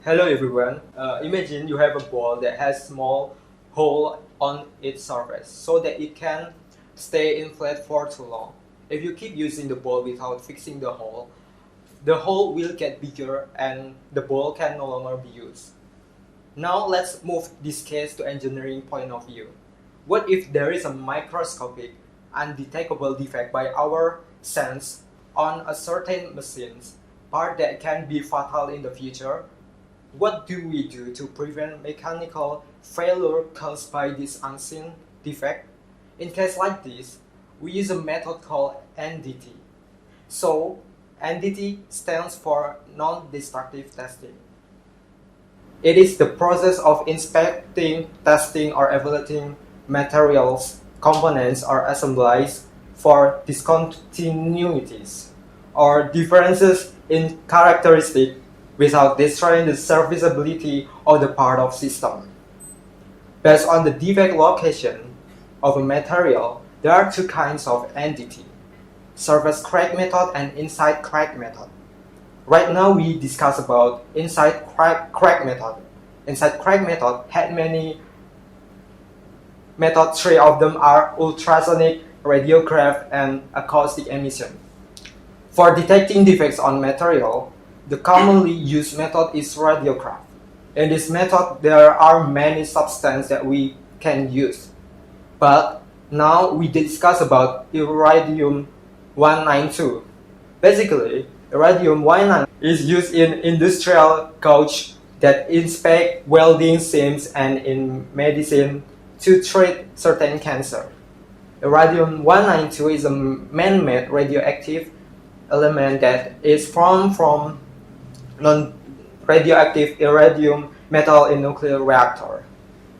Hello everyone. Imagine you have a ball that has small hole on its surface so that it can stay inflated for too long. If you keep using the ball without fixing the hole will get bigger and the ball can no longer be used. Now let's move this case to engineering point of view. What if there is a microscopic, undetectable defect by our sense on a certain machine's part that can be fatal in the future? What do we do to prevent mechanical failure caused by this unseen defect? In case like this, we use a method called NDT. So, NDT stands for non-destructive testing. It is the process of inspecting, testing, or evaluating materials, components, or assemblies for discontinuities or differences in characteristics without destroying the serviceability of the part of system. Based on the defect location of a material, there are two kinds of NDT: surface crack method and inside crack method. Right now we discuss about inside crack method. Inside crack method had many methods. Three of them are ultrasonic, radiograph, and acoustic emission. For detecting defects on material, the commonly used method is radiograph. In this method, there are many substances that we can use. But now we discuss about Iridium-192. Basically, Iridium-192 is used in industrial gauge that inspect welding seams and in medicine to treat certain cancer. Iridium-192 is a man-made radioactive element that is formed from non-radioactive iridium metal in nuclear reactor.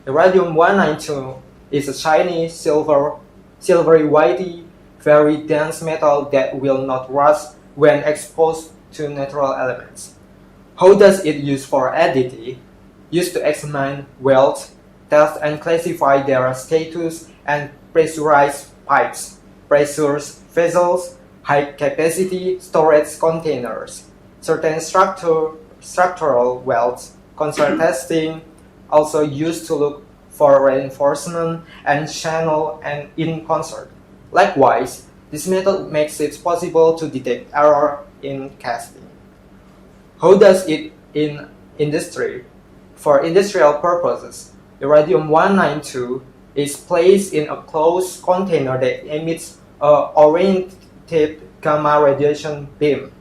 Iridium-192 is a shiny silvery whitey, very dense metal that will not rust when exposed to natural elements. How does it use for NDT? Used to examine welds, test and classify their status and pressurize pipes, pressures, vessels, high capacity storage containers, certain structural welds. Concern testing also used to look for reinforcement and channel and in concert. Likewise, this method makes it possible to detect error in casting. How does it in industry? For industrial purposes, Iridium-192 is placed in a closed container that emits a oriented gamma radiation beam.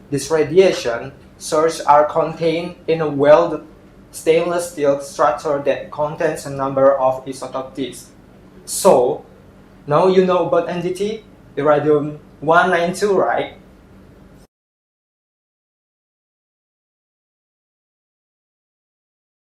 This radiation sources are contained in a welded stainless steel structure that contains a number of isotope disks. So, now you know about NDT, Iridium-192, right?